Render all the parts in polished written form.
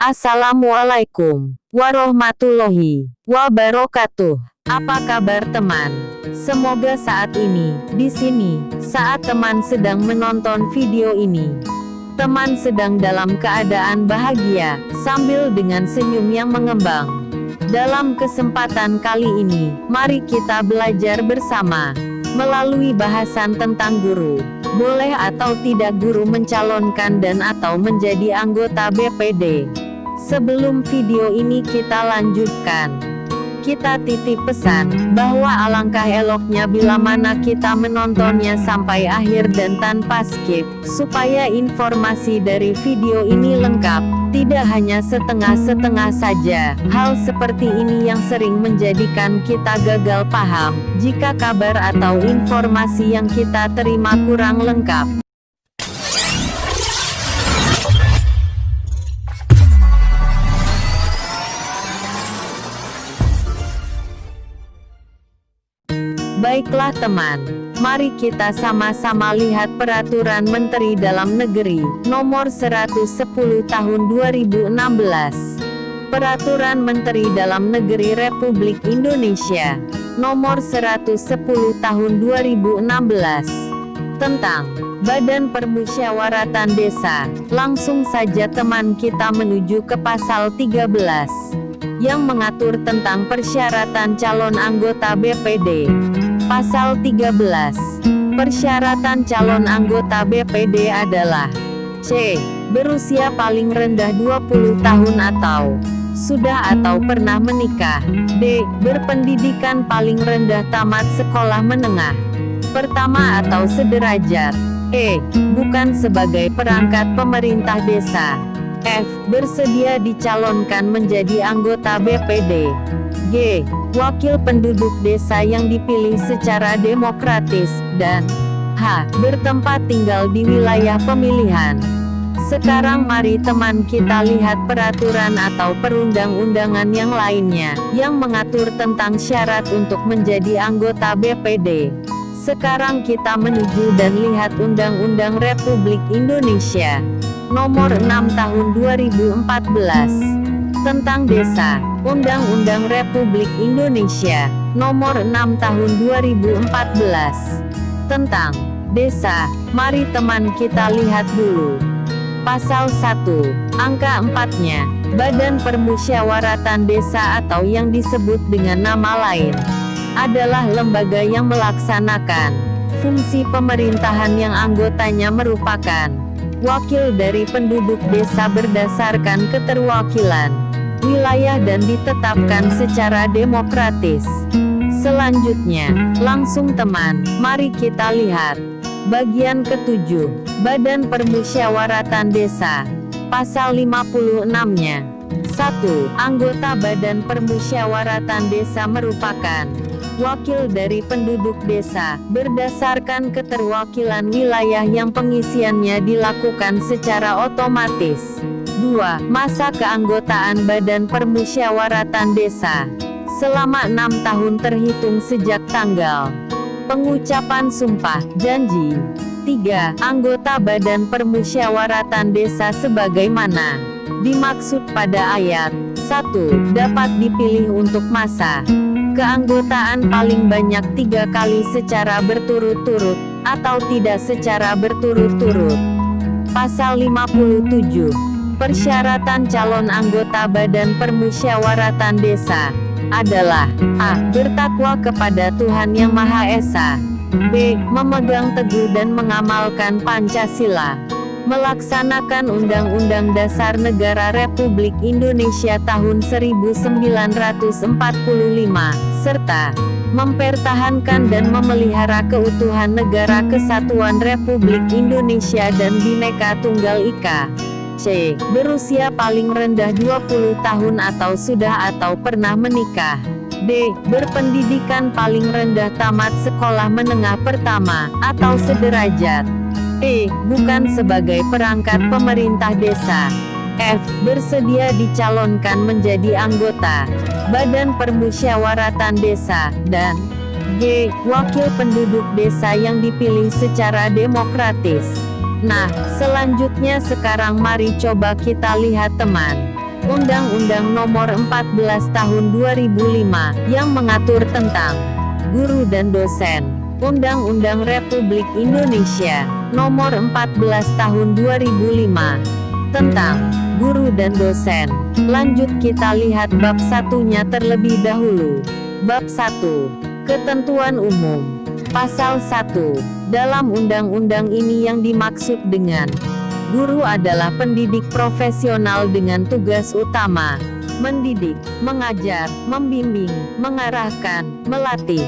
Assalamualaikum warahmatullahi wabarakatuh. Apa kabar teman? Semoga saat ini, di sini, saat teman sedang menonton video ini, teman sedang dalam keadaan bahagia, sambil dengan senyum yang mengembang. Dalam kesempatan kali ini, mari kita belajar bersama, melalui bahasan tentang guru. Boleh atau tidak guru mencalonkan dan atau menjadi anggota BPD? Sebelum video ini kita lanjutkan, kita titip pesan, bahwa alangkah eloknya bila mana kita menontonnya sampai akhir dan tanpa skip, supaya informasi dari video ini lengkap, tidak hanya setengah-setengah saja. Hal seperti ini yang sering menjadikan kita gagal paham, jika kabar atau informasi yang kita terima kurang lengkap. Baiklah teman, mari kita sama-sama lihat Peraturan Menteri Dalam Negeri Nomor 110 Tahun 2016. Peraturan Menteri Dalam Negeri Republik Indonesia Nomor 110 Tahun 2016 tentang Badan Permusyawaratan Desa. Langsung saja teman kita menuju ke pasal 13 yang mengatur tentang persyaratan calon anggota BPD. Pasal 13. Persyaratan calon anggota BPD adalah C. Berusia paling rendah 20 tahun atau sudah atau pernah menikah. D. Berpendidikan paling rendah tamat sekolah menengah pertama atau sederajat. E. Bukan sebagai perangkat pemerintah desa. F. Bersedia dicalonkan menjadi anggota BPD. G. Wakil penduduk desa yang dipilih secara demokratis, dan H. Bertempat tinggal di wilayah pemilihan. Sekarang mari teman kita lihat peraturan atau perundang-undangan yang lainnya, yang mengatur tentang syarat untuk menjadi anggota BPD. Sekarang kita menuju dan lihat Undang-Undang Republik Indonesia Nomor 6 Tahun 2014 tentang Desa. Undang-Undang Republik Indonesia Nomor 6 Tahun 2014 tentang Desa. Mari teman kita lihat dulu. Pasal 1, angka 4-nya, Badan Permusyawaratan Desa atau yang disebut dengan nama lain, adalah lembaga yang melaksanakan fungsi pemerintahan yang anggotanya merupakan wakil dari penduduk desa berdasarkan keterwakilan wilayah dan ditetapkan secara demokratis. Selanjutnya, langsung teman, mari kita lihat bagian ke-7, Badan Permusyawaratan Desa. Pasal 56-nya. 1. Anggota Badan Permusyawaratan Desa merupakan wakil dari penduduk desa, berdasarkan keterwakilan wilayah yang pengisiannya dilakukan secara otomatis. 2. Masa keanggotaan Badan Permusyawaratan Desa selama 6 tahun terhitung sejak tanggal pengucapan sumpah janji. 3. Anggota Badan Permusyawaratan Desa sebagaimana dimaksud pada ayat 1 dapat dipilih untuk masa keanggotaan paling banyak 3 kali secara berturut-turut, atau tidak secara berturut-turut. Pasal 57. Persyaratan calon anggota Badan Permusyawaratan Desa adalah A. Bertakwa kepada Tuhan Yang Maha Esa. B. Memegang teguh dan mengamalkan Pancasila, melaksanakan Undang-Undang Dasar Negara Republik Indonesia tahun 1945, serta mempertahankan dan memelihara keutuhan Negara Kesatuan Republik Indonesia dan Bhinneka Tunggal Ika. C. Berusia paling rendah 20 tahun atau sudah atau pernah menikah. D. Berpendidikan paling rendah tamat sekolah menengah pertama atau sederajat. E. Bukan sebagai perangkat pemerintah desa. F. Bersedia dicalonkan menjadi anggota Badan Permusyawaratan Desa. Dan G. Wakil penduduk desa yang dipilih secara demokratis. Nah, selanjutnya sekarang mari coba kita lihat teman. Undang-Undang Nomor 14 Tahun 2005 yang mengatur tentang guru dan dosen. Undang-Undang Republik Indonesia Nomor 14 Tahun 2005 tentang guru dan dosen. Lanjut kita lihat bab satunya terlebih dahulu. Bab 1. Ketentuan Umum. Pasal 1. Dalam undang-undang ini yang dimaksud dengan guru adalah pendidik profesional dengan tugas utama mendidik, mengajar, membimbing, mengarahkan, melatih,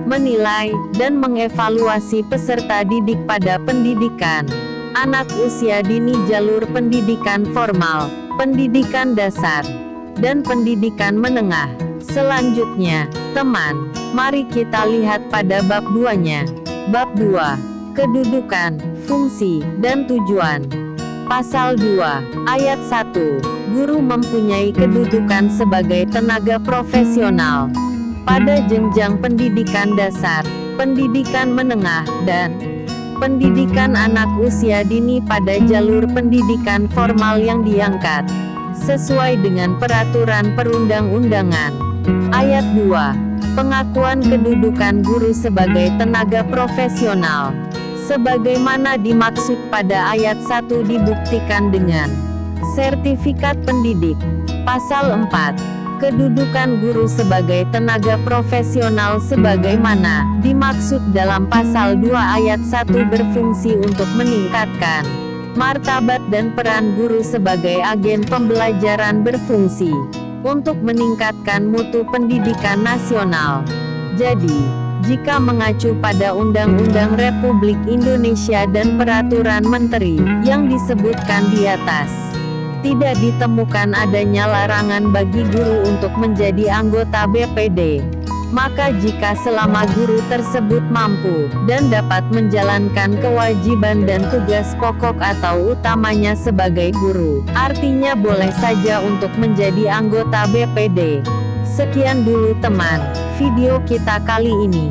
menilai, dan mengevaluasi peserta didik pada pendidikan anak usia dini, jalur pendidikan formal, pendidikan dasar, dan pendidikan menengah. Selanjutnya, teman, mari kita lihat pada bab 2-nya. Bab 2. Kedudukan, fungsi, dan tujuan. Pasal 2, ayat 1. Guru mempunyai kedudukan sebagai tenaga profesional pada jenjang pendidikan dasar, pendidikan menengah, dan pendidikan anak usia dini pada jalur pendidikan formal yang diangkat sesuai dengan peraturan perundang-undangan. Ayat 2. Pengakuan kedudukan guru sebagai tenaga profesional sebagaimana dimaksud pada ayat 1 dibuktikan dengan sertifikat pendidik. Pasal 4. Kedudukan guru sebagai tenaga profesional sebagaimana dimaksud dalam pasal 2 ayat 1 berfungsi untuk meningkatkan martabat dan peran guru sebagai agen pembelajaran, berfungsi untuk meningkatkan mutu pendidikan nasional. Jadi, jika mengacu pada Undang-Undang Republik Indonesia dan Peraturan Menteri yang disebutkan di atas, tidak ditemukan adanya larangan bagi guru untuk menjadi anggota BPD. Maka jika selama guru tersebut mampu dan dapat menjalankan kewajiban dan tugas pokok atau utamanya sebagai guru, artinya boleh saja untuk menjadi anggota BPD. Sekian dulu teman, video kita kali ini.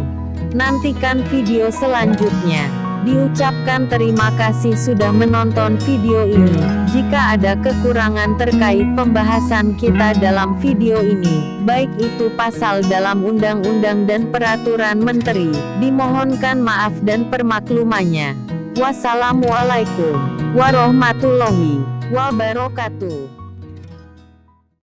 Nantikan video selanjutnya. Diucapkan terima kasih sudah menonton video ini. Jika ada kekurangan terkait pembahasan kita dalam video ini, baik itu pasal dalam undang-undang dan peraturan menteri, dimohonkan maaf dan permaklumannya. Wassalamualaikum warahmatullahi wabarakatuh.